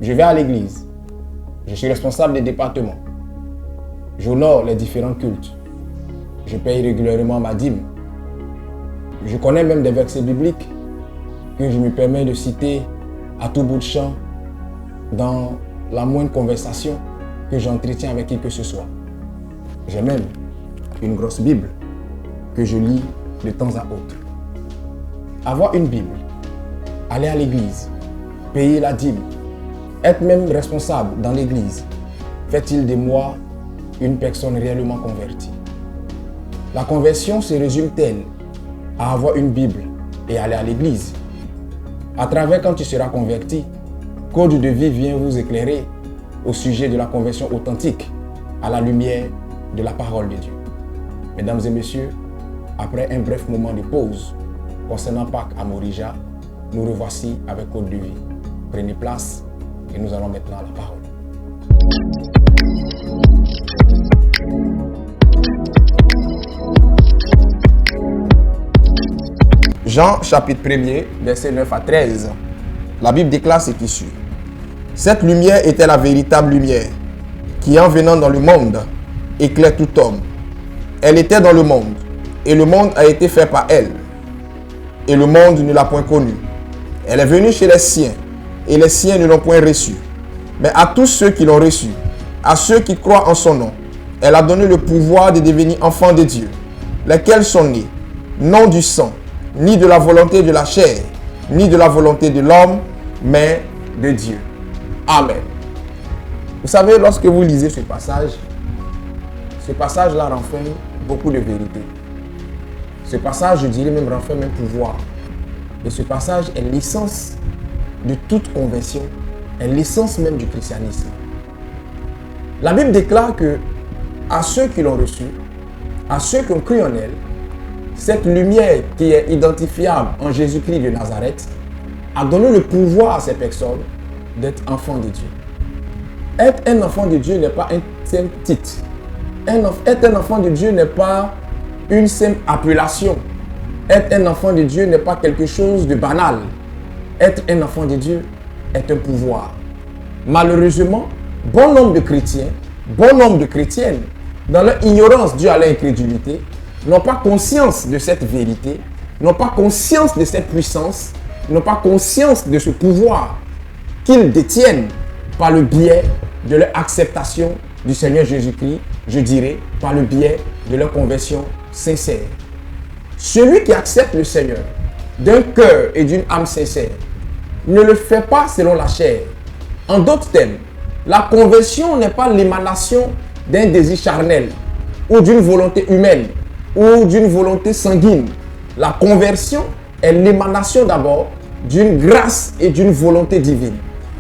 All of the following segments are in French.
Je vais à l'église. Je suis responsable des départements. J'honore les différents cultes. Je paye régulièrement ma dîme. Je connais même des versets bibliques que je me permets de citer à tout bout de champ dans la moindre conversation que j'entretiens avec qui que ce soit. J'ai même une grosse Bible que je lis de temps à autre. Avoir une Bible, aller à l'église, payer la dîme, être même responsable dans l'église, fait-il de moi une personne réellement convertie? La conversion se résume-t-elle à avoir une Bible et aller à l'église? À travers quand tu seras converti, Code de vie vient vous éclairer au sujet de la conversion authentique à la lumière de la parole de Dieu. Mesdames et messieurs, après un bref moment de pause concernant Pâques à Morija, nous revoici avec Code de vie. Prenez place et nous allons maintenant à la parole. Jean chapitre 1er, versets 9 à 13. La Bible déclare ce qui suit. Cette lumière était la véritable lumière, qui en venant dans le monde, éclaire tout homme. Elle était dans le monde, et le monde a été fait par elle, et le monde ne l'a point connue. Elle est venue chez les siens, et les siens ne l'ont point reçue. Mais à tous ceux qui l'ont reçue, à ceux qui croient en son nom, elle a donné le pouvoir de devenir enfants de Dieu, lesquels sont nés, non du sang, ni de la volonté de la chair, ni de la volonté de l'homme, mais de Dieu. Amen. Vous savez, lorsque vous lisez ce passage-là renferme beaucoup de vérité. Ce passage, je dirais même, renferme un pouvoir. Et ce passage est l'essence de toute conversion, est l'essence même du christianisme. La Bible déclare que à ceux qui l'ont reçu, à ceux qui ont cru en elle, cette lumière qui est identifiable en Jésus-Christ de Nazareth a donné le pouvoir à ces personnes d'être enfants de Dieu. Être un enfant de Dieu n'est pas un simple titre. Être un enfant de Dieu n'est pas une simple appellation. Être un enfant de Dieu n'est pas quelque chose de banal. Être un enfant de Dieu est un pouvoir. Malheureusement, bon nombre de chrétiens, bon nombre de chrétiennes, dans leur ignorance due à leur incrédulité, n'ont pas conscience de cette vérité, n'ont pas conscience de cette puissance, n'ont pas conscience de ce pouvoir qu'ils détiennent par le biais de leur acceptation du Seigneur Jésus-Christ, je dirais, par le biais de leur conversion sincère. Celui qui accepte le Seigneur d'un cœur et d'une âme sincère ne le fait pas selon la chair. En d'autres termes, la conversion n'est pas l'émanation d'un désir charnel ou d'une volonté humaine ou d'une volonté sanguine. La conversion est l'émanation d'abord d'une grâce et d'une volonté divine.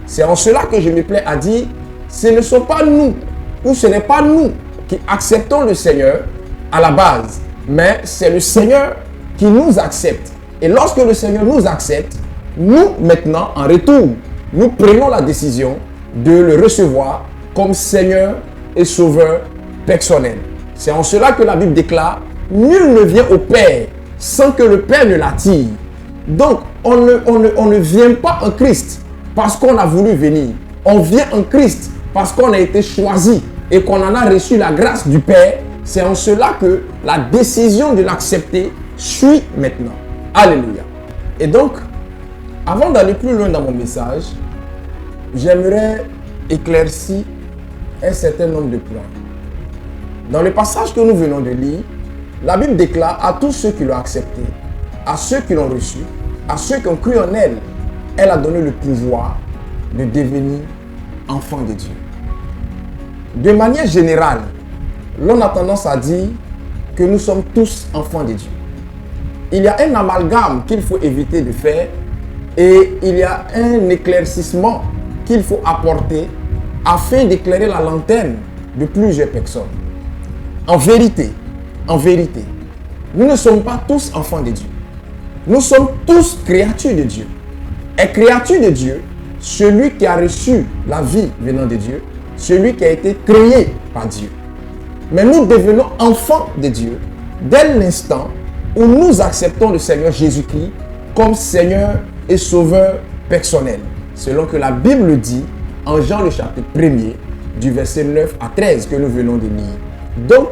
C'est en cela que je me plais à dire, ce ne sont pas nous, ou ce n'est pas nous qui acceptons le Seigneur à la base, mais c'est le Seigneur qui nous accepte. Et lorsque le Seigneur nous accepte, nous maintenant, en retour, nous prenons la décision de le recevoir comme Seigneur et Sauveur personnel. C'est en cela que la Bible déclare, nul ne vient au Père sans que le Père ne l'attire. Donc, on ne vient pas en Christ parce qu'on a voulu venir. On vient en Christ parce qu'on a été choisi et qu'on en a reçu la grâce du Père. C'est en cela que la décision de l'accepter suit maintenant. Alléluia. Et donc, avant d'aller plus loin dans mon message, j'aimerais éclaircir un certain nombre de points. Dans le passage que nous venons de lire, la Bible déclare à tous ceux qui l'ont accepté, à ceux qui l'ont reçu, à ceux qui ont cru en elle, elle a donné le pouvoir de devenir enfants de Dieu. De manière générale, l'on a tendance à dire que nous sommes tous enfants de Dieu. Il y a un amalgame qu'il faut éviter de faire et il y a un éclaircissement qu'il faut apporter afin d'éclairer la lanterne de plusieurs personnes. En vérité, nous ne sommes pas tous enfants de Dieu. Nous sommes tous créatures de Dieu. Et créature de Dieu, celui qui a reçu la vie venant de Dieu, celui qui a été créé par Dieu. Mais nous devenons enfants de Dieu dès l'instant où nous acceptons le Seigneur Jésus-Christ comme Seigneur et Sauveur personnel. Selon que la Bible dit en Jean le chapitre 1er, du verset 9 à 13 que nous venons de lire. Donc,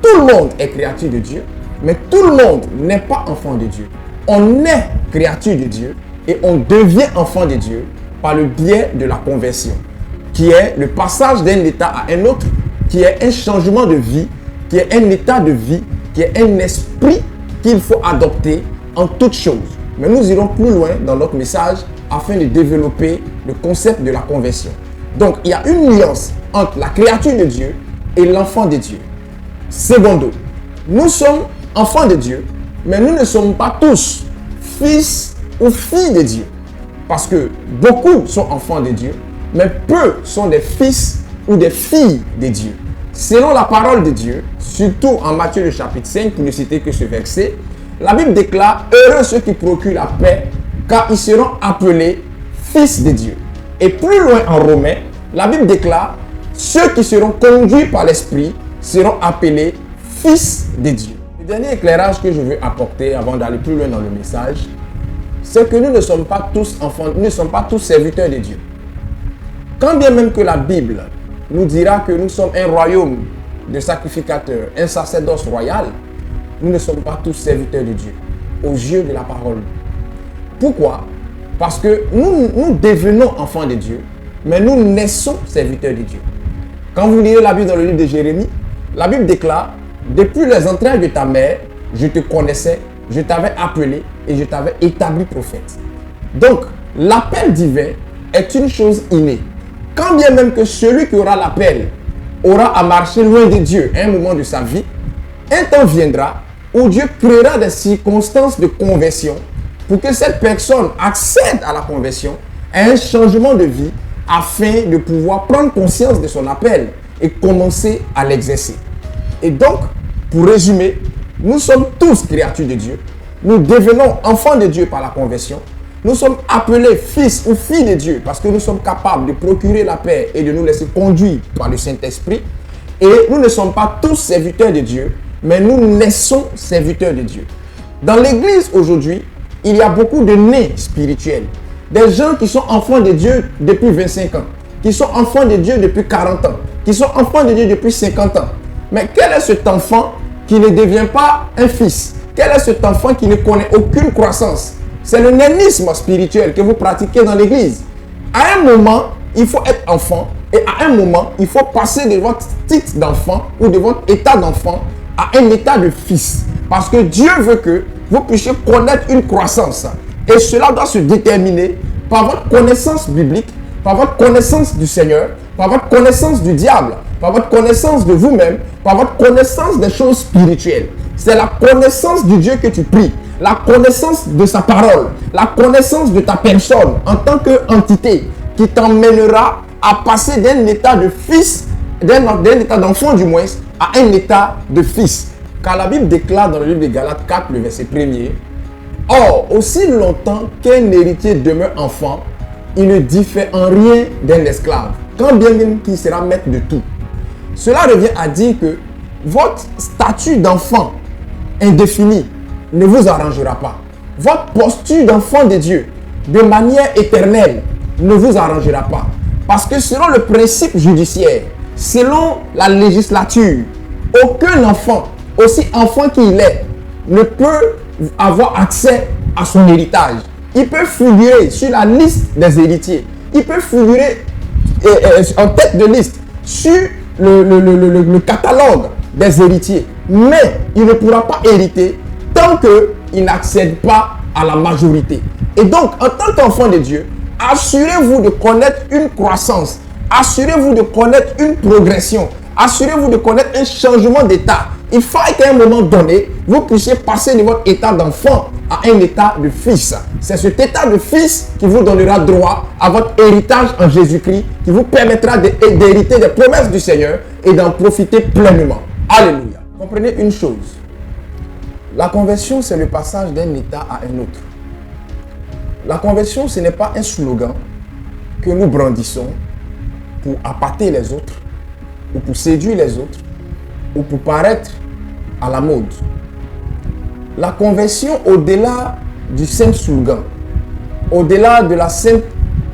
tout le monde est créature de Dieu, mais tout le monde n'est pas enfant de Dieu. On est créature de Dieu et on devient enfant de Dieu par le biais de la conversion, qui est le passage d'un état à un autre, qui est un changement de vie, qui est un état de vie, qui est un esprit qu'il faut adopter en toutes choses. Mais nous irons plus loin dans notre message afin de développer le concept de la conversion. Donc, il y a une nuance entre la créature de Dieu et l'enfant de Dieu. Secondo, nous sommes enfants de Dieu, mais nous ne sommes pas tous fils ou filles de Dieu. Parce que beaucoup sont enfants de Dieu, mais peu sont des fils ou des filles de Dieu. Selon la parole de Dieu, surtout en Matthieu le chapitre 5, pour ne citer que ce verset, la Bible déclare « Heureux ceux qui procurent la paix, car ils seront appelés fils de Dieu. » Et plus loin en Romains, la Bible déclare « Ceux qui seront conduits par l'Esprit seront appelés fils de Dieu. » Le dernier éclairage que je veux apporter avant d'aller plus loin dans le message, c'est que nous ne sommes pas tous enfants, nous ne sommes pas tous serviteurs de Dieu. Quand bien même que la Bible nous dira que nous sommes un royaume de sacrificateurs, un sacerdoce royal, nous ne sommes pas tous serviteurs de Dieu, aux yeux de la parole. Pourquoi? Parce que nous devenons enfants de Dieu, mais nous naissons serviteurs de Dieu. Quand vous lisez la Bible dans le livre de Jérémie, la Bible déclare « Depuis les entrailles de ta mère, je te connaissais, je t'avais appelé et je t'avais établi prophète. » Donc, l'appel divin est une chose innée. Quand bien même que celui qui aura l'appel aura à marcher loin de Dieu à un moment de sa vie, un temps viendra où Dieu créera des circonstances de conversion pour que cette personne accède à la conversion, à un changement de vie, afin de pouvoir prendre conscience de son appel et commencer à l'exercer. Et donc, pour résumer, nous sommes tous créatures de Dieu. Nous devenons enfants de Dieu par la conversion. Nous sommes appelés fils ou filles de Dieu parce que nous sommes capables de procurer la paix et de nous laisser conduire par le Saint-Esprit. Et nous ne sommes pas tous serviteurs de Dieu, mais nous naissons serviteurs de Dieu. Dans l'église aujourd'hui, il y a beaucoup de nés spirituels. Des gens qui sont enfants de Dieu depuis 25 ans, qui sont enfants de Dieu depuis 40 ans, qui sont enfants de Dieu depuis 50 ans. Mais quel est cet enfant qui ne devient pas un fils? Quel est cet enfant qui ne connaît aucune croissance? C'est le nanisme spirituel que vous pratiquez dans l'église. À un moment, il faut être enfant et à un moment, il faut passer de votre titre d'enfant ou de votre état d'enfant à un état de fils. Parce que Dieu veut que vous puissiez connaître une croissance. Et cela doit se déterminer par votre connaissance biblique, par votre connaissance du Seigneur, par votre connaissance du diable, par votre connaissance de vous-même, par votre connaissance des choses spirituelles. C'est la connaissance du Dieu que tu pries, la connaissance de sa parole, la connaissance de ta personne en tant qu'entité qui t'emmènera à passer d'un état de fils, d'un état d'enfant du moins, à un état de fils. Car la Bible déclare dans le livre de Galates 4, le verset 1er, « Or, aussi longtemps qu'un héritier demeure enfant, il ne diffère en rien d'un esclave, quand bien même qu'il sera maître de tout. » Cela revient à dire que votre statut d'enfant indéfini ne vous arrangera pas. Votre posture d'enfant de Dieu, de manière éternelle, ne vous arrangera pas. Parce que selon le principe judiciaire, selon la législature, aucun enfant, aussi enfant qu'il est, ne peut avoir accès à son héritage. Il peut figurer sur la liste des héritiers. Il peut figurer en tête de liste sur le catalogue des héritiers. Mais il ne pourra pas hériter tant qu'il n'accède pas à la majorité. Et donc, en tant qu'enfant de Dieu, assurez-vous de connaître une croissance. Assurez-vous de connaître une progression. Assurez-vous de connaître un changement d'état. Il faut qu'à un moment donné, vous puissiez passer de votre état d'enfant à un état de fils. C'est cet état de fils qui vous donnera droit à votre héritage en Jésus-Christ, qui vous permettra d'hériter des promesses du Seigneur et d'en profiter pleinement. Alléluia. Comprenez une chose. La conversion, c'est le passage d'un état à un autre. La conversion, ce n'est pas un slogan que nous brandissons pour appâter les autres, ou pour séduire les autres, ou pour paraître à la mode. La conversion, au-delà du simple slogan, au-delà de la simple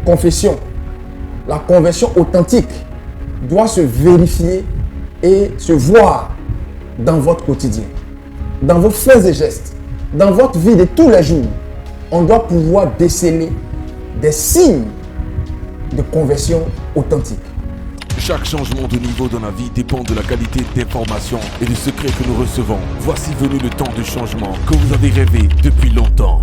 confession, la conversion authentique doit se vérifier et se voir dans votre quotidien, dans vos faits et gestes, dans votre vie de tous les jours. On doit pouvoir déceler des signes de conversion authentique. Chaque changement de niveau dans la vie dépend de la qualité d'information et du secret que nous recevons. Voici venu le temps de changement que vous avez rêvé depuis longtemps.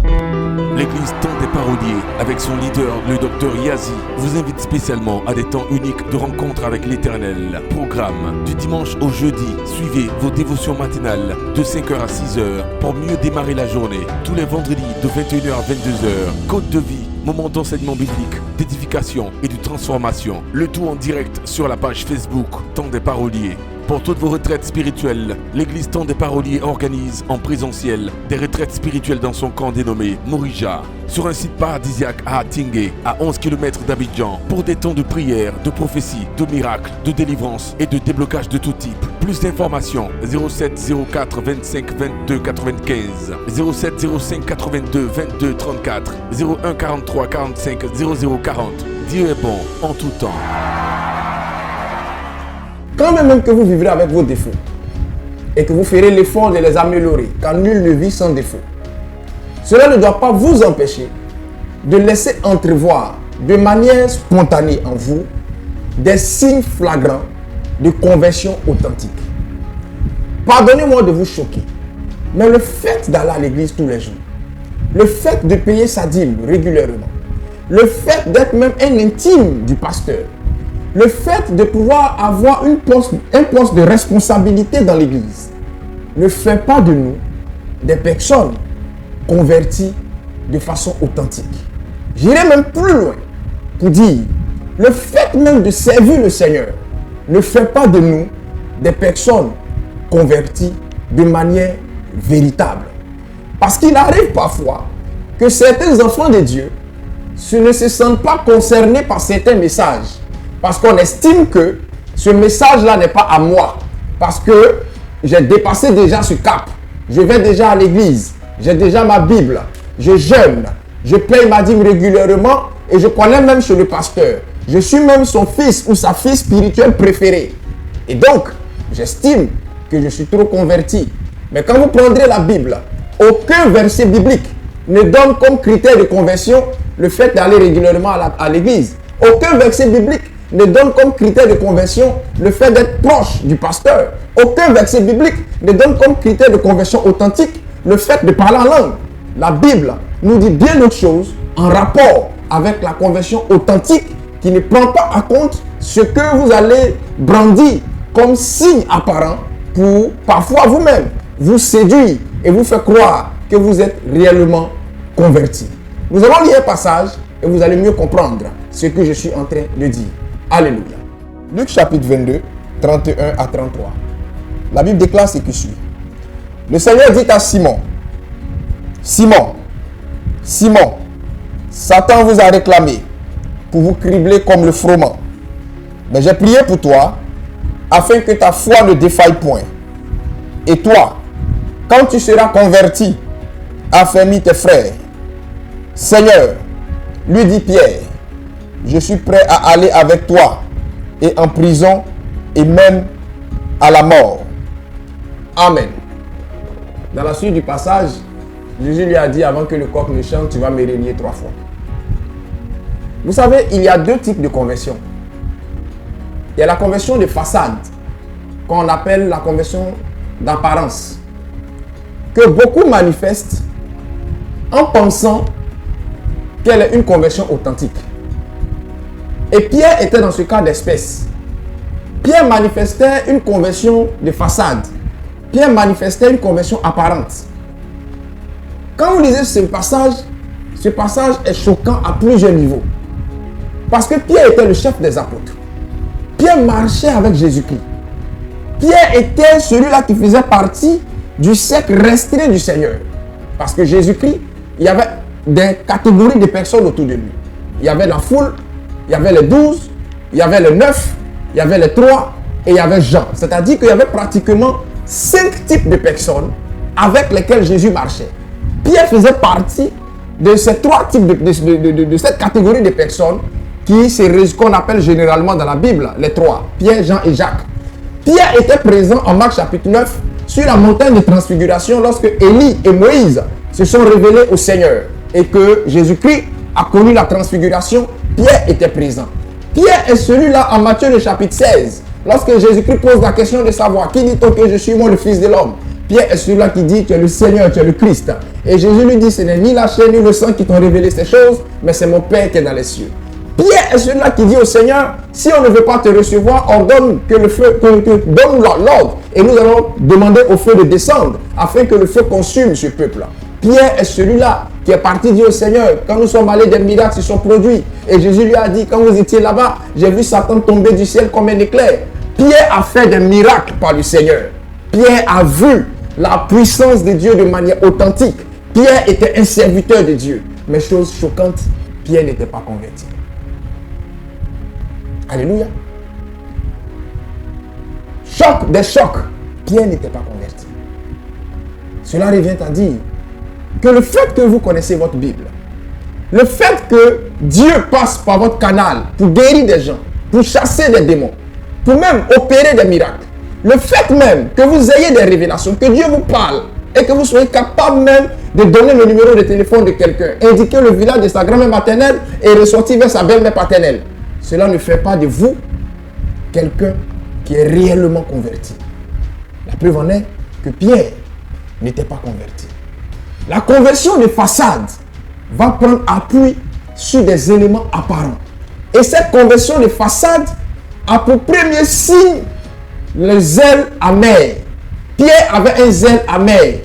L'église Temps des Paroliers, avec son leader, le docteur Yazi, vous invite spécialement à des temps uniques de rencontre avec l'Éternel. Programme du dimanche au jeudi. Suivez vos dévotions matinales de 5h à 6h pour mieux démarrer la journée. Tous les vendredis de 21h à 22h. Côte de vie. Moment d'enseignement biblique, d'édification et de transformation. Le tout en direct sur la page Facebook Temps des Paroliers. Pour toutes vos retraites spirituelles, l'église Temps des Paroliers organise en présentiel des retraites spirituelles dans son camp dénommé Morija, sur un site paradisiaque à Atingué, à 11 km d'Abidjan, pour des temps de prière, de prophétie, de miracles, de délivrance et de déblocage de tout type. Plus d'informations 07 04 25 22 95, 07 05 82 22 34, 01 43 45 00 40. Dieu est bon en tout temps. Quand même que vous vivrez avec vos défauts et que vous ferez l'effort de les améliorer, car nul ne vit sans défaut, cela ne doit pas vous empêcher de laisser entrevoir de manière spontanée en vous des signes flagrants de conversion authentique. Pardonnez-moi de vous choquer, mais le fait d'aller à l'église tous les jours, le fait de payer sa dîme régulièrement, le fait d'être même un intime du pasteur, le fait de pouvoir avoir un poste de responsabilité dans l'église ne fait pas de nous des personnes converties de façon authentique. J'irai même plus loin pour dire, le fait même de servir le Seigneur ne fait pas de nous des personnes converties de manière véritable. Parce qu'il arrive parfois que certains enfants de Dieu ne se sentent pas concernés par certains messages. Parce qu'on estime que ce message-là n'est pas à moi. Parce que j'ai dépassé déjà ce cap. Je vais déjà à l'église. J'ai déjà ma Bible. Je jeûne. Je paye ma dîme régulièrement. Et je connais même chez le pasteur. Je suis même son fils ou sa fille spirituelle préférée. Et donc, j'estime que je suis trop converti. Mais quand vous prendrez la Bible, aucun verset biblique ne donne comme critère de conversion le fait d'aller régulièrement à l'église. Aucun verset biblique ne donne comme critère de conversion le fait d'être proche du pasteur. Aucun verset biblique ne donne comme critère de conversion authentique le fait de parler en langue. La Bible nous dit bien autre chose en rapport avec la conversion authentique qui ne prend pas en compte ce que vous allez brandir comme signe apparent pour parfois vous-même vous séduire et vous faire croire que vous êtes réellement converti. Nous allons lire un passage et vous allez mieux comprendre ce que je suis en train de dire. Alléluia. Luc chapitre 22, 31 à 33. La Bible déclare ce qui suit. Le Seigneur dit à Simon, Simon, Simon, Satan vous a réclamé pour vous cribler comme le froment. Mais j'ai prié pour toi, afin que ta foi ne défaille point. Et toi, quand tu seras converti, affermis tes frères. Seigneur, lui dit Pierre, je suis prêt à aller avec toi, et en prison, et même à la mort. Amen. Dans la suite du passage, Jésus lui a dit, avant que le coq ne chante, tu vas me renier 3 fois. Vous savez, il y a 2 types de conversion. Il y a la conversion de façade, qu'on appelle la conversion d'apparence, que beaucoup manifestent en pensant qu'elle est une conversion authentique. Et Pierre était dans ce cas d'espèce. Pierre manifestait une conversion de façade. Pierre manifestait une conversion apparente. Quand vous lisez ce passage est choquant à plusieurs niveaux. Parce que Pierre était le chef des apôtres. Pierre marchait avec Jésus-Christ. Pierre était celui-là qui faisait partie du cercle restreint du Seigneur. Parce que Jésus-Christ, il y avait des catégories de personnes autour de lui. Il y avait la foule, il y avait les 12, il y avait les 9, il y avait les 3 et il y avait Jean. C'est-à-dire qu'il y avait pratiquement 5 types de personnes avec lesquelles Jésus marchait. Pierre faisait partie de ces 3 types de cette catégorie de personnes qu'on appelle généralement dans la Bible, les trois, Pierre, Jean et Jacques. Pierre était présent en Marc chapitre 9 sur la montagne de transfiguration lorsque Élie et Moïse se sont révélés au Seigneur et que Jésus-Christ a connu la transfiguration. Pierre était présent. Pierre est celui-là en Matthieu le chapitre 16. Lorsque Jésus-Christ pose la question de savoir qui dit-on que je suis, moi le Fils de l'homme. Pierre est celui-là qui dit tu es le Seigneur, tu es le Christ. Et Jésus lui dit ce n'est ni la chair ni le sang qui t'ont révélé ces choses, mais c'est mon Père qui est dans les cieux. Pierre est celui-là qui dit au Seigneur, si on ne veut pas te recevoir, ordonne que le feu, donne l'ordre. Et nous allons demander au feu de descendre, afin que le feu consume ce peuple-là. Pierre est celui-là qui est parti dire au Seigneur, quand nous sommes allés, des miracles se sont produits. Et Jésus lui a dit, quand vous étiez là-bas, j'ai vu Satan tomber du ciel comme un éclair. Pierre a fait des miracles par le Seigneur. Pierre a vu la puissance de Dieu de manière authentique. Pierre était un serviteur de Dieu. Mais chose choquante, Pierre n'était pas converti. Alléluia. Choc des chocs, Pierre n'était pas converti. Cela revient à dire que le fait que vous connaissez votre Bible, le fait que Dieu passe par votre canal pour guérir des gens, pour chasser des démons, pour même opérer des miracles, le fait même que vous ayez des révélations, que Dieu vous parle et que vous soyez capable même de donner le numéro de téléphone de quelqu'un, indiquer le village de sa grand-mère maternelle et ressortir vers sa belle-mère paternelle, cela ne fait pas de vous quelqu'un qui est réellement converti. La preuve en est que Pierre n'était pas converti. La conversion de façade va prendre appui sur des éléments apparents. Et cette conversion de façade a pour premier signe le zèle amer. Pierre avait un zèle amer.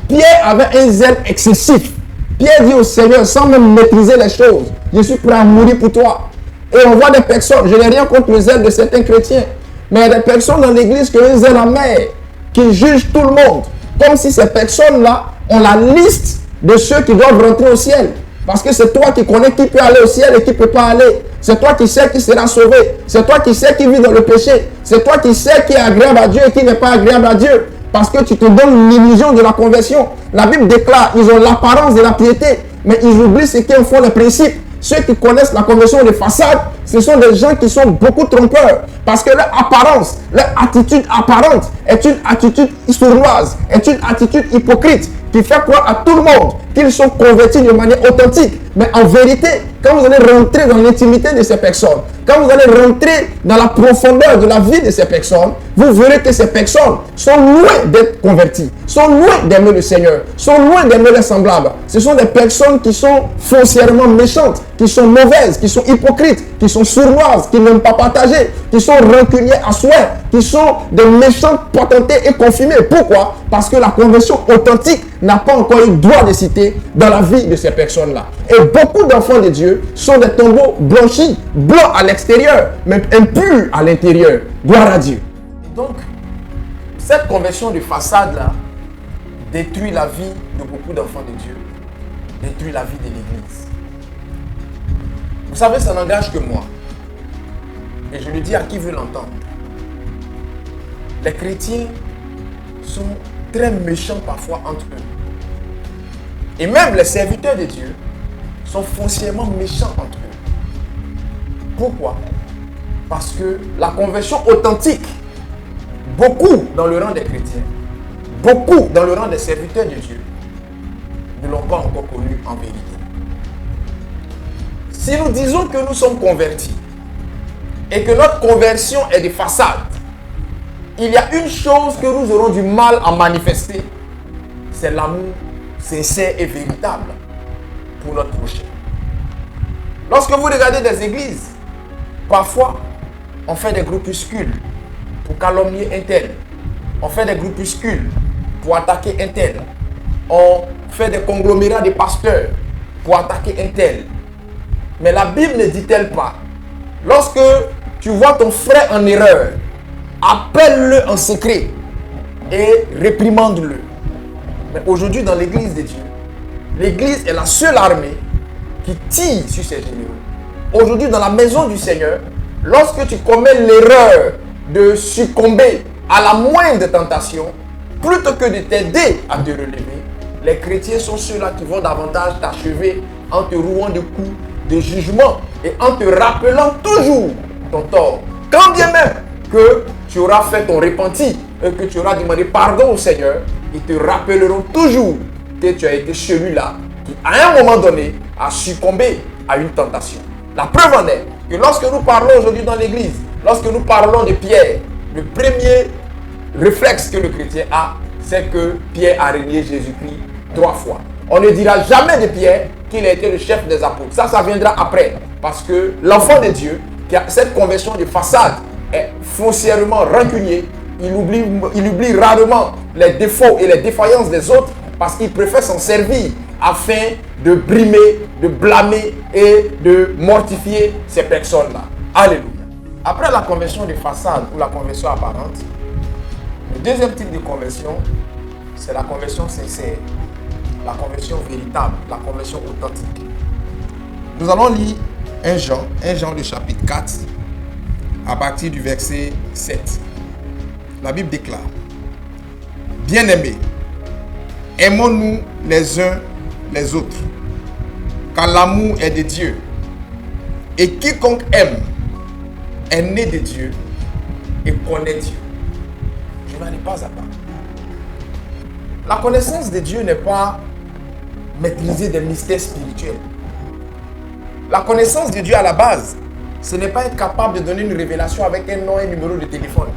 Pierre avait un zèle excessif. Pierre dit au Seigneur, sans même maîtriser les choses, je suis prêt à mourir pour toi. Et on voit des personnes, je n'ai rien contre le zèle de certains chrétiens, mais il y a des personnes dans l'église qui ont un zèle amer, qui jugent tout le monde, comme si ces personnes-là ont la liste de ceux qui doivent rentrer au ciel. Parce que c'est toi qui connais qui peut aller au ciel et qui ne peut pas aller. C'est toi qui sais qui sera sauvé. C'est toi qui sais qui vit dans le péché. C'est toi qui sais qui est agréable à Dieu et qui n'est pas agréable à Dieu. Parce que tu te donnes l'illusion de la conversion. La Bible déclare, ils ont l'apparence de la piété, mais ils oublient ce qu'en font les principes. Ceux qui connaissent la conversion de façade, ce sont des gens qui sont beaucoup trompeurs. Parce que leur apparence, leur attitude apparente est une attitude sournoise, est une attitude hypocrite qui fait croire à tout le monde qu'ils sont convertis de manière authentique. Mais en vérité, quand vous allez rentrer dans l'intimité de ces personnes, quand vous allez rentrer dans la profondeur de la vie de ces personnes, vous verrez que ces personnes sont loin d'être converties, sont loin d'aimer le Seigneur, sont loin d'aimer les semblables. Ce sont des personnes qui sont foncièrement méchantes, qui sont mauvaises, qui sont hypocrites, qui sont sournoises, qui n'aiment pas partager, qui sont rancuniers à souhait, qui sont des méchants potentés et confirmés. Pourquoi? Parce que la conversion authentique n'a pas encore eu droit de citer dans la vie de ces personnes-là. Et beaucoup d'enfants de Dieu sont des tombeaux blanchis, blancs à l'extérieur, mais impurs à l'intérieur. Gloire à Dieu. Donc, cette conversion de façade-là détruit la vie de beaucoup d'enfants de Dieu, détruit la vie de l'Église. Vous savez, ça n'engage que moi. Et je le dis à qui veut l'entendre. Les chrétiens sont très méchants parfois entre eux. Et même les serviteurs de Dieu sont foncièrement méchants entre eux. Pourquoi? Parce que la conversion authentique, beaucoup dans le rang des chrétiens, beaucoup dans le rang des serviteurs de Dieu, ne l'ont pas encore connue en vérité. Si nous disons que nous sommes convertis et que notre conversion est de façade, il y a une chose que nous aurons du mal à manifester, c'est l'amour sincère et véritable pour notre prochain. Lorsque vous regardez des églises, parfois on fait des groupuscules pour calomnier un tel, on fait des groupuscules pour attaquer un tel, on fait des conglomérats de pasteurs pour attaquer un tel. Mais la Bible ne dit-elle pas, lorsque tu vois ton frère en erreur, appelle-le en secret et réprimande-le. Mais aujourd'hui, dans l'église de Dieu, l'église est la seule armée qui tire sur ses généraux. Aujourd'hui, dans la maison du Seigneur, lorsque tu commets l'erreur de succomber à la moindre tentation, plutôt que de t'aider à te relever, les chrétiens sont ceux-là qui vont davantage t'achever en te rouant de coups, de jugement et en te rappelant toujours ton tort. Quand bien même que tu auras fait ton repenti et que tu auras demandé pardon au Seigneur, ils te rappelleront toujours que tu as été celui-là qui, à un moment donné, a succombé à une tentation. La preuve en est que lorsque nous parlons aujourd'hui dans l'église, lorsque nous parlons de Pierre, le premier réflexe que le chrétien a, c'est que Pierre a renié Jésus-Christ 3 fois. On ne dira jamais de Pierre qu'il a été le chef des apôtres. Ça viendra après. Parce que l'enfant de Dieu, qui a cette conversion de façade, est foncièrement rancunier. Il oublie rarement les défauts et les défaillances des autres parce qu'il préfère s'en servir afin de brimer, de blâmer et de mortifier ces personnes-là. Alléluia. Après la conversion de façade ou la conversion apparente, le deuxième type de conversion, c'est la conversion sincère, la conversion véritable, la conversion authentique. Nous allons lire 1 Jean le chapitre 4, à partir du verset 7. La Bible déclare: Bien-aimés, aimons-nous les uns les autres, car l'amour est de Dieu. Et quiconque aime est né de Dieu et connaît Dieu. Je n'en ai pas à part. La connaissance de Dieu n'est pas maîtriser des mystères spirituels. La connaissance de Dieu à la base, ce n'est pas être capable de donner une révélation avec un nom et un numéro de téléphone.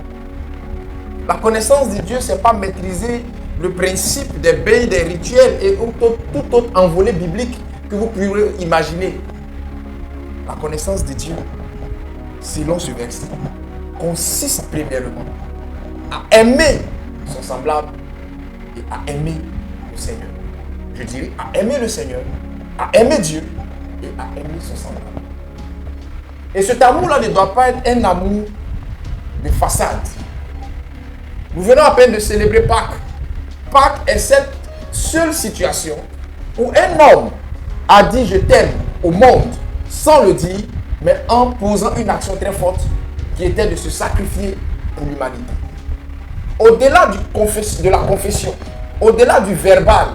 La connaissance de Dieu, ce n'est pas maîtriser le principe des bains, des rituels et tout autre envolée biblique que vous pourrez imaginer. La connaissance de Dieu, selon ce verset, consiste premièrement à aimer son semblable et à aimer le Seigneur. Je dirais à aimer le Seigneur, à aimer Dieu et à aimer son semblable. Et cet amour-là ne doit pas être un amour de façade. Nous venons à peine de célébrer Pâques. Pâques est cette seule situation où un homme a dit je t'aime au monde sans le dire, mais en posant une action très forte qui était de se sacrifier pour l'humanité. Au-delà de la confession, au-delà du verbal,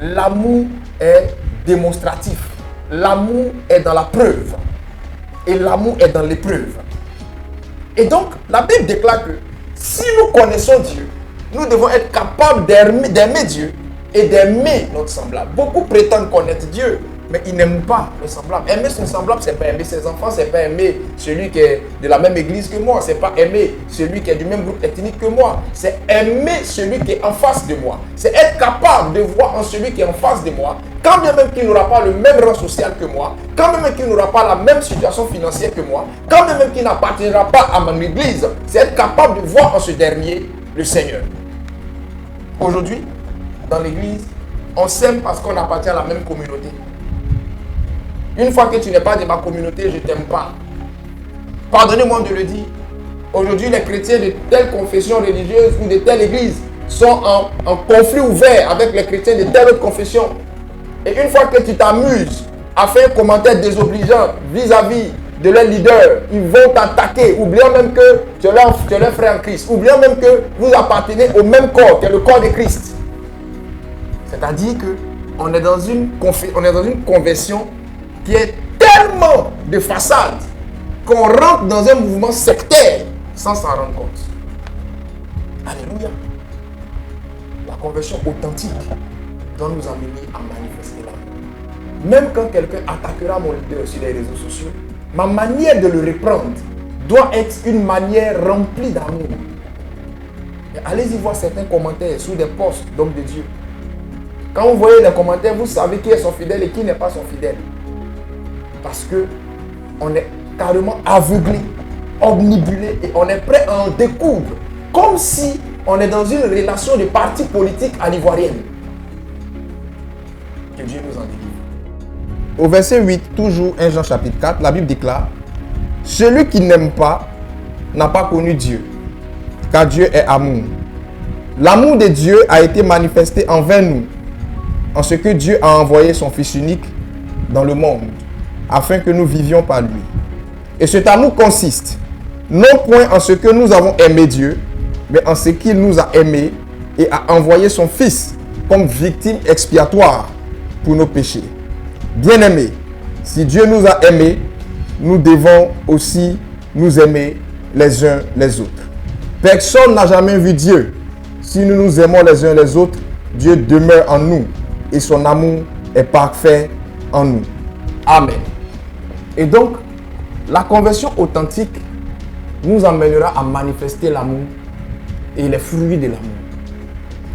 l'amour est démonstratif. L'amour est dans la preuve. Et l'amour est dans l'épreuve. Et donc, la Bible déclare que si nous connaissons Dieu, nous devons être capables d'aimer Dieu et d'aimer notre semblable. Beaucoup prétendent connaître Dieu, mais ils n'aiment pas le semblable. Aimer son semblable, ce n'est pas aimer ses enfants, ce n'est pas aimer celui qui est de la même église que moi, ce n'est pas aimer celui qui est du même groupe ethnique que moi, c'est aimer celui qui est en face de moi. C'est être capable de voir en celui qui est en face de moi, quand bien même qu'il n'aura pas le même rang social que moi, quand bien même qu'il n'aura pas la même situation financière que moi, quand bien même qu'il n'appartiendra pas à mon église, c'est être capable de voir en ce dernier le Seigneur. Aujourd'hui, dans l'église, on s'aime parce qu'on appartient à la même communauté. Une fois que tu n'es pas de ma communauté, je ne t'aime pas. Pardonnez-moi de le dire. Aujourd'hui, les chrétiens de telle confession religieuse ou de telle église sont en conflit ouvert avec les chrétiens de telle autre confession. Et une fois que tu t'amuses à faire un commentaire désobligeant vis-à-vis de leur leader, ils vont t'attaquer, oubliant même que tu es leur frère en Christ, oubliant même que vous appartenez au même corps, qui est le corps de Christ. C'est-à-dire qu'on est dans une conversion qui est tellement de façade qu'on rentre dans un mouvement sectaire sans s'en rendre compte. Alléluia. La conversion authentique doit nous amener à manifester l'amour. Même quand quelqu'un attaquera mon leader sur les réseaux sociaux, ma manière de le reprendre doit être une manière remplie d'amour. Allez-y voir certains commentaires sous des posts d'hommes de Dieu. Quand vous voyez les commentaires, vous savez qui est son fidèle et qui n'est pas son fidèle. Parce qu'on est carrément aveuglé, omnibulé et on est prêt à en découdre. Comme si on est dans une relation de parti politique à l'ivoirienne. Que Dieu nous en délivre. Au verset 8, toujours 1 Jean chapitre 4, la Bible déclare: celui qui n'aime pas n'a pas connu Dieu, car Dieu est amour. L'amour de Dieu a été manifesté envers nous, en ce que Dieu a envoyé son Fils unique dans le monde, afin que nous vivions par lui. Et cet amour consiste, non point en ce que nous avons aimé Dieu, mais en ce qu'il nous a aimés et a envoyé son Fils comme victime expiatoire pour nos péchés. Bien-aimés, Si Dieu nous a aimés, nous devons aussi nous aimer les uns les autres. Personne n'a jamais vu Dieu. Si nous nous aimons les uns les autres, Dieu demeure en nous et son amour est parfait en nous. Amen. Et donc, la conversion authentique nous amènera à manifester l'amour et les fruits de l'amour.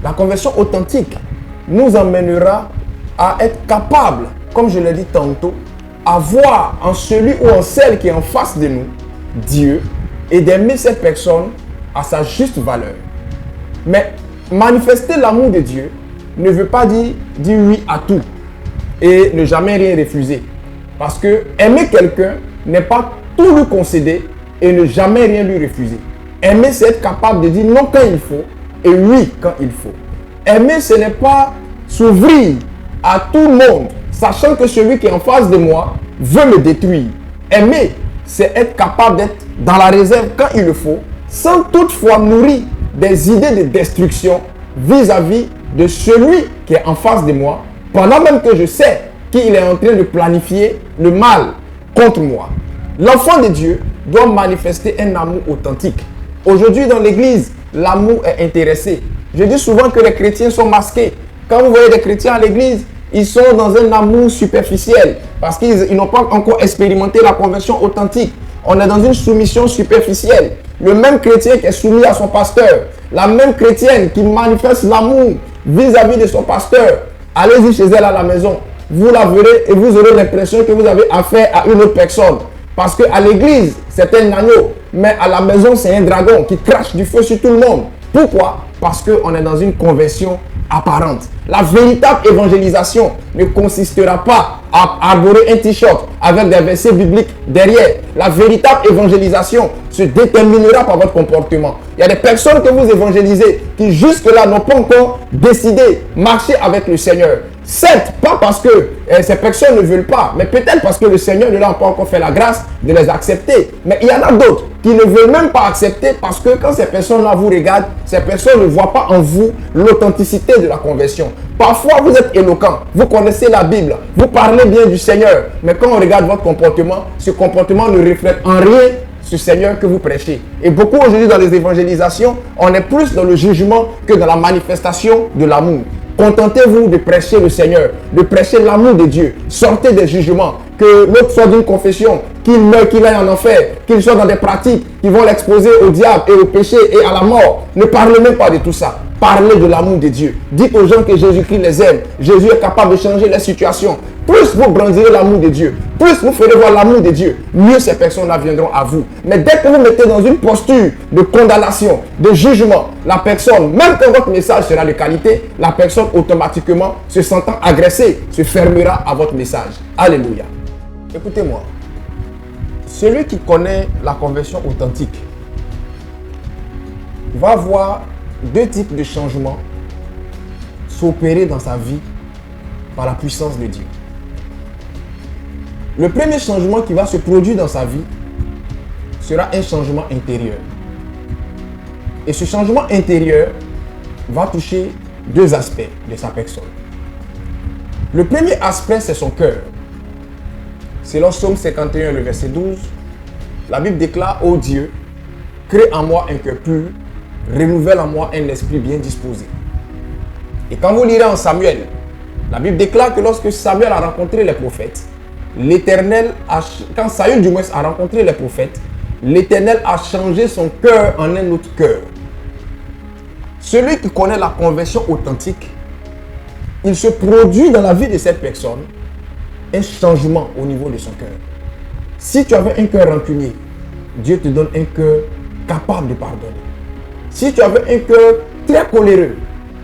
La conversion authentique nous amènera à être capable, comme je l'ai dit tantôt, à voir en celui ou en celle qui est en face de nous, Dieu, et d'aimer cette personne à sa juste valeur. Mais manifester l'amour de Dieu ne veut pas dire oui à tout et ne jamais rien refuser. Parce que aimer quelqu'un n'est pas tout lui concéder et ne jamais rien lui refuser. Aimer, c'est être capable de dire non quand il faut et oui quand il faut. Aimer, ce n'est pas s'ouvrir à tout le monde, sachant que celui qui est en face de moi veut me détruire. Aimer, c'est être capable d'être dans la réserve quand il le faut, sans toutefois nourrir des idées de destruction vis-à-vis de celui qui est en face de moi, pendant même que je sais qu'il est en train de planifier le mal contre moi. L'enfant de Dieu doit manifester un amour authentique. Aujourd'hui dans l'église, l'amour est intéressé. Je dis souvent que les chrétiens sont masqués. Quand vous voyez des chrétiens à l'église, ils sont dans un amour superficiel parce qu'ils n'ont pas encore expérimenté la conversion authentique. On est dans une soumission superficielle. Le même chrétien qui est soumis à son pasteur, la même chrétienne qui manifeste l'amour vis-à-vis de son pasteur, allez-y chez elle à la maison. Vous la verrez et vous aurez l'impression que vous avez affaire à une autre personne. Parce qu'à l'église, c'est un agneau, mais à la maison, c'est un dragon qui crache du feu sur tout le monde. Pourquoi? Parce qu'on est dans une conversion apparente. La véritable évangélisation ne consistera pas à arborer un t-shirt avec des versets bibliques derrière. La véritable évangélisation se déterminera par votre comportement. Il y a des personnes que vous évangélisez qui jusque-là n'ont pas encore décidé de marcher avec le Seigneur. Certes, pas parce que ces personnes ne veulent pas, mais peut-être parce que le Seigneur ne leur a pas encore fait la grâce de les accepter. Mais il y en a d'autres qui ne veulent même pas accepter parce que quand ces personnes-là vous regardent, ces personnes ne voient pas en vous l'authenticité de la conversion. Parfois, vous êtes éloquent, vous connaissez la Bible, vous parlez bien du Seigneur, mais quand on regarde votre comportement, ce comportement ne reflète en rien ce Seigneur que vous prêchez. Et beaucoup aujourd'hui dans les évangélisations, on est plus dans le jugement que dans la manifestation de l'amour. Contentez-vous de prêcher le Seigneur, de prêcher l'amour de Dieu. Sortez des jugements. Que l'autre soit d'une confession, qu'il meure, qu'il aille en enfer, qu'il soit dans des pratiques qui vont l'exposer au diable et au péché et à la mort. Ne parlez même pas de tout ça. Parlez de l'amour de Dieu. Dites aux gens que Jésus-Christ les aime. Jésus est capable de changer les situations. Plus vous brandirez l'amour de Dieu, plus vous ferez voir l'amour de Dieu, mieux ces personnes-là viendront à vous. Mais dès que vous mettez dans une posture de condamnation, de jugement, la personne, même quand votre message sera de qualité, la personne automatiquement, se sentant agressée, se fermera à votre message. Alléluia. Écoutez-moi. Celui qui connaît la conversion authentique va voir deux types de changements s'opérer dans sa vie par la puissance de Dieu. Le premier changement qui va se produire dans sa vie sera un changement intérieur. Et ce changement intérieur va toucher deux aspects de sa personne. Le premier aspect, c'est son cœur. Selon Psaume 51, le verset 12, la Bible déclare: ô Dieu, crée en moi un cœur pur, renouvelle en moi un esprit bien disposé. Et quand vous lirez en Samuel, la Bible déclare que lorsque Samuel a rencontré les prophètes, quand Saül du moins a rencontré les prophètes, l'Éternel a changé son cœur en un autre cœur. Celui qui connaît la conversion authentique, il se produit dans la vie de cette personne un changement au niveau de son cœur. Si tu avais un cœur rancunier, Dieu te donne un cœur capable de pardonner. Si tu avais un cœur très coléreux,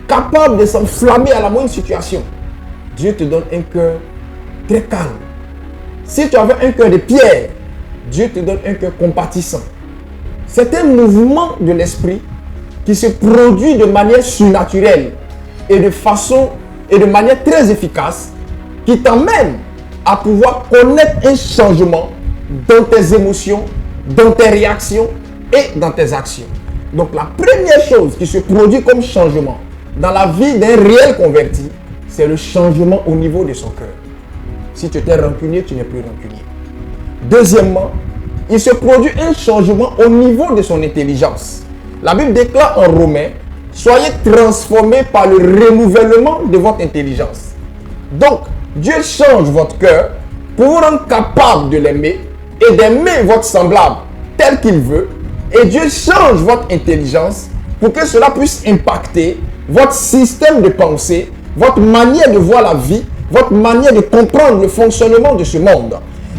capable de s'enflammer à la moindre situation, Dieu te donne un cœur très calme. Si tu avais un cœur de pierre, Dieu te donne un cœur compatissant. C'est un mouvement de l'esprit qui se produit de manière surnaturelle et de manière très efficace, qui t'emmène à pouvoir connaître un changement dans tes émotions, dans tes réactions et dans tes actions. Donc la première chose qui se produit comme changement dans la vie d'un réel converti, c'est le changement au niveau de son cœur. Si tu étais rancunier, tu n'es plus rancunier. Deuxièmement, il se produit un changement au niveau de son intelligence. La Bible déclare en Romains, soyez transformés par le renouvellement de votre intelligence. Donc, Dieu change votre cœur pour vous rendre capable de l'aimer et d'aimer votre semblable tel qu'il veut. Et Dieu change votre intelligence pour que cela puisse impacter votre système de pensée, votre manière de voir la vie, votre manière de comprendre le fonctionnement de ce monde.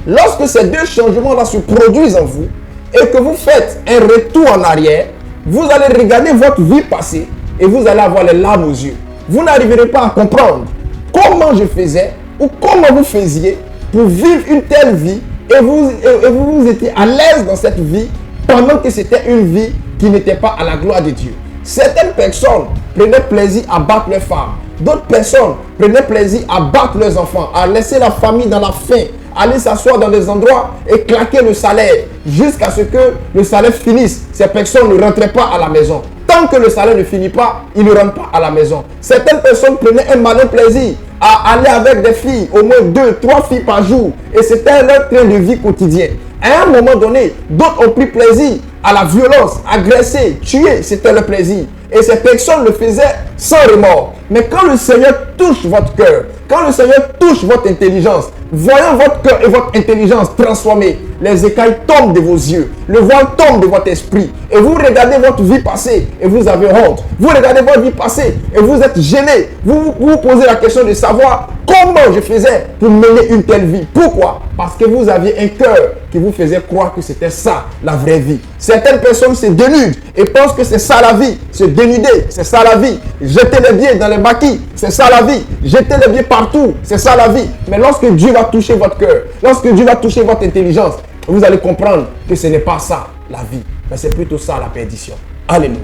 Lorsque ces deux changements-là se produisent en vous et que vous faites un retour en arrière, vous allez regarder votre vie passée et vous allez avoir les larmes aux yeux. Vous n'arriverez pas à comprendre comment je faisais ou comment vous faisiez pour vivre une telle vie et vous étiez à l'aise dans cette vie pendant que c'était une vie qui n'était pas à la gloire de Dieu. Certaines personnes prenaient plaisir à battre leurs femmes. D'autres personnes prenaient plaisir à battre leurs enfants, à laisser la famille dans la faim, aller s'asseoir dans des endroits et claquer le salaire jusqu'à ce que le salaire finisse. Ces personnes ne rentraient pas à la maison. Tant que le salaire ne finit pas, ils ne rentrent pas à la maison. Certaines personnes prenaient un malin plaisir à aller avec des filles, au moins 2, 3 filles par jour. Et c'était leur train de vie quotidien. À un moment donné, d'autres ont pris plaisir à la violence, agresser, tuer, c'était le plaisir. Et ces personnes le faisaient sans remords. Mais quand le Seigneur touche votre cœur, quand le Seigneur touche votre intelligence, voyant votre cœur et votre intelligence transformés, les écailles tombent de vos yeux, le voile tombe de votre esprit. Et vous regardez votre vie passée et vous avez honte. Vous regardez votre vie passée et vous êtes gêné. Vous vous posez la question de savoir comment je faisais pour mener une telle vie. Pourquoi? Parce que vous aviez un cœur qui vous faisait croire que c'était ça, la vraie vie. Certaines personnes se dénudent et pensent que c'est ça la vie. Se dénuder, c'est ça la vie. Jeter les billets dans les maquis, c'est ça la vie. Jeter les billets partout, c'est ça la vie. Mais lorsque Dieu va toucher votre cœur, lorsque Dieu va toucher votre intelligence, vous allez comprendre que ce n'est pas ça la vie, mais c'est plutôt ça la perdition. Alléluia.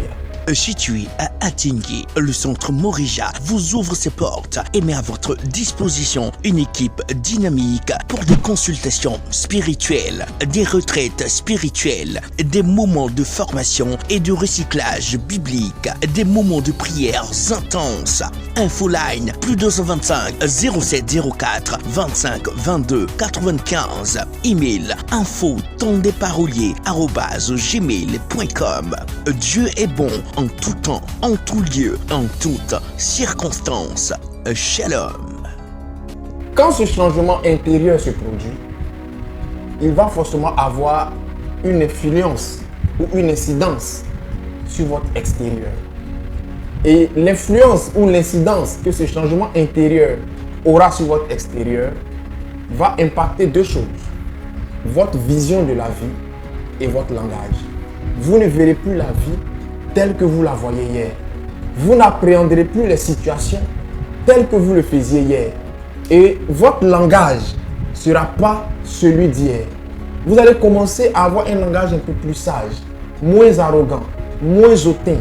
Situé à Atingui, le centre Morija vous ouvre ses portes et met à votre disposition une équipe dynamique pour des consultations spirituelles, des retraites spirituelles, des moments de formation et de recyclage biblique, des moments de prières intenses. Infoline plus 225 0704 25 22 95. Email info tondesparoliers@gmail.com. Dieu est bon en tout temps, en tout lieu, en toutes circonstances. Shalom. Quand ce changement intérieur se produit, il va forcément avoir une influence ou une incidence sur votre extérieur. Et l'influence ou l'incidence que ce changement intérieur aura sur votre extérieur va impacter deux choses. Votre vision de la vie et votre langage. Vous ne verrez plus la vie telle que vous la voyez hier. Vous n'appréhenderez plus les situations telles que vous le faisiez hier. Et votre langage ne sera pas celui d'hier. Vous allez commencer à avoir un langage un peu plus sage, moins arrogant, moins hautain.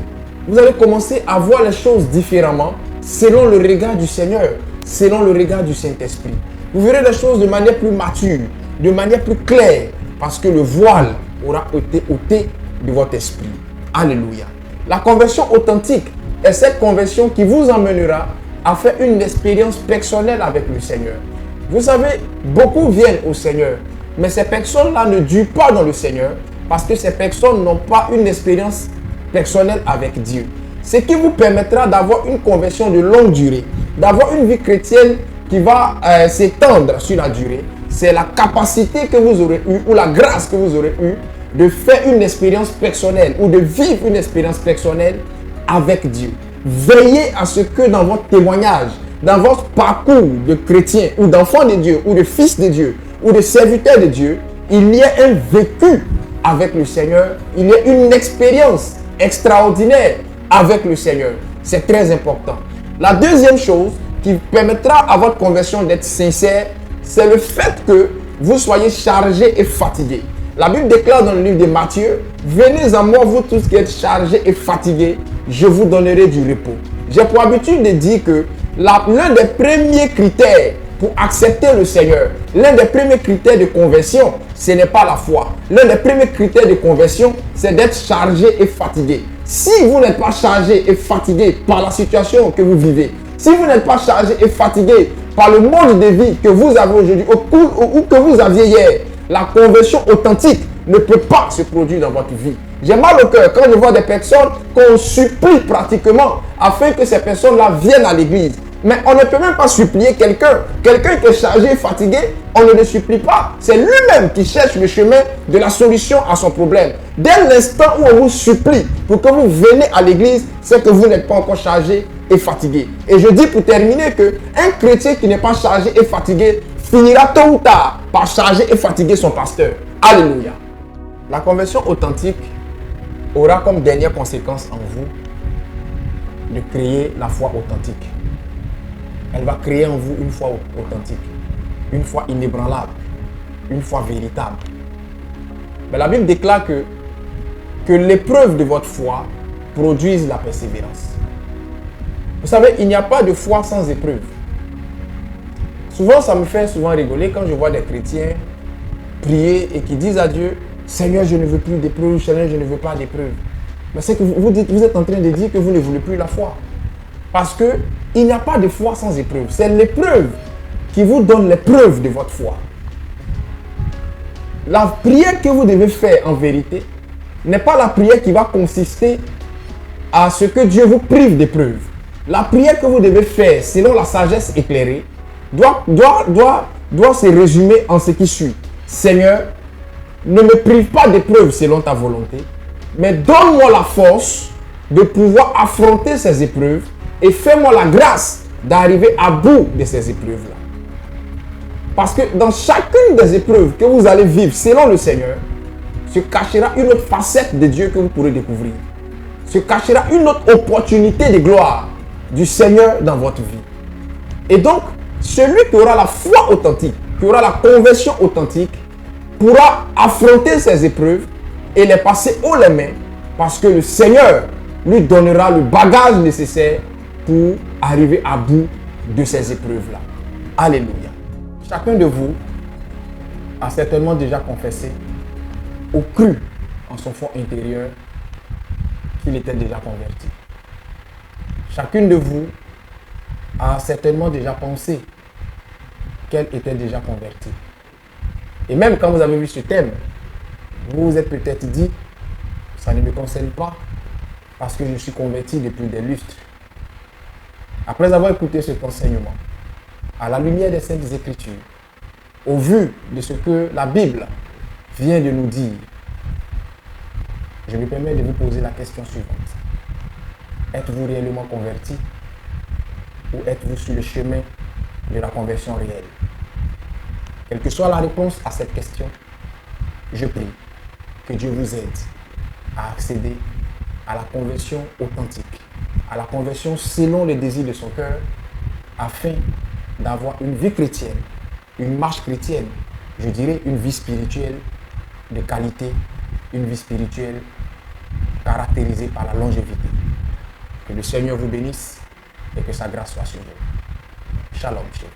Vous allez commencer à voir les choses différemment selon le regard du Seigneur, selon le regard du Saint-Esprit. Vous verrez les choses de manière plus mature, de manière plus claire, parce que le voile aura été ôté de votre esprit. Alléluia. La conversion authentique est cette conversion qui vous emmènera à faire une expérience personnelle avec le Seigneur. Vous savez, beaucoup viennent au Seigneur, mais ces personnes-là ne durent pas dans le Seigneur parce que ces personnes n'ont pas une expérience personnelle avec Dieu. Ce qui vous permettra d'avoir une conversion de longue durée, d'avoir une vie chrétienne qui va s'étendre sur la durée, c'est la capacité que vous aurez eue ou la grâce que vous aurez eue de faire une expérience personnelle ou de vivre une expérience personnelle avec Dieu. Veillez à ce que dans votre témoignage, dans votre parcours de chrétien ou d'enfant de Dieu ou de fils de Dieu ou de serviteur de Dieu, il y ait un vécu avec le Seigneur, il y ait une expérience extraordinaire avec le Seigneur. C'est très important. La deuxième chose qui permettra à votre conversion d'être sincère, c'est le fait que vous soyez chargé et fatigué. La Bible déclare dans le livre de Matthieu, « Venez à moi, vous tous qui êtes chargés et fatigués, je vous donnerai du repos. » J'ai pour habitude de dire que l'un des premiers critères pour accepter le Seigneur, l'un des premiers critères de conversion, ce n'est pas la foi. L'un des premiers critères de conversion, c'est d'être chargé et fatigué. Si vous n'êtes pas chargé et fatigué par la situation que vous vivez, si vous n'êtes pas chargé et fatigué par le mode de vie que vous avez aujourd'hui ou que vous aviez hier, la conversion authentique ne peut pas se produire dans votre vie. J'ai mal au cœur quand je vois des personnes qu'on supplie pratiquement afin que ces personnes-là viennent à l'église. Mais on ne peut même pas supplier quelqu'un. Quelqu'un qui est chargé et fatigué, on ne le supplie pas. C'est lui-même qui cherche le chemin de la solution à son problème. Dès l'instant où on vous supplie pour que vous venez à l'église, c'est que vous n'êtes pas encore chargé et fatigué. Et je dis pour terminer que un chrétien qui n'est pas chargé et fatigué finira tôt ou tard par charger et fatiguer son pasteur. Alléluia. La conversion authentique aura comme dernière conséquence en vous de créer la foi authentique. Elle va créer en vous une foi authentique, une foi inébranlable, une foi véritable. Mais la Bible déclare que l'épreuve de votre foi produise la persévérance. Vous savez, il n'y a pas de foi sans épreuve. Souvent, ça me fait souvent rigoler quand je vois des chrétiens prier et qui disent à Dieu, Seigneur, je ne veux plus d'épreuves, Seigneur, je ne veux pas d'épreuves. Mais c'est que vous êtes en train de dire que vous ne voulez plus la foi. Parce qu'il n'y a pas de foi sans épreuve. C'est l'épreuve qui vous donne l'épreuve de votre foi. La prière que vous devez faire en vérité n'est pas la prière qui va consister à ce que Dieu vous prive d'épreuves. La prière que vous devez faire selon la sagesse éclairée doit se résumer en ce qui suit. Seigneur, ne me prive pas d'épreuves selon ta volonté, mais donne-moi la force de pouvoir affronter ces épreuves et fais-moi la grâce d'arriver à bout de ces épreuves-là. Parce que dans chacune des épreuves que vous allez vivre selon le Seigneur, se cachera une autre facette de Dieu que vous pourrez découvrir. Se cachera une autre opportunité de gloire du Seigneur dans votre vie. Et donc, celui qui aura la foi authentique, qui aura la conversion authentique, pourra affronter ces épreuves et les passer haut les mains parce que le Seigneur lui donnera le bagage nécessaire pour arriver à bout de ces épreuves-là. Alléluia. Chacun de vous a certainement déjà confessé ou cru en son fond intérieur qu'il était déjà converti. Chacune de vous a certainement déjà pensé qu'elle était déjà convertie. Et même quand vous avez vu ce thème, vous vous êtes peut-être dit, ça ne me concerne pas parce que je suis converti depuis des lustres. Après avoir écouté cet enseignement, à la lumière des Saintes Écritures, au vu de ce que la Bible vient de nous dire, je me permets de vous poser la question suivante. Êtes-vous réellement converti ou êtes-vous sur le chemin de la conversion réelle? Quelle que soit la réponse à cette question, je prie que Dieu vous aide à accéder à la conversion authentique, à la conversion selon les désirs de son cœur, afin d'avoir une vie chrétienne, une marche chrétienne, je dirais une vie spirituelle de qualité, une vie spirituelle caractérisée par la longévité. Que le Seigneur vous bénisse et que sa grâce soit sur vous. Shalom, chérie.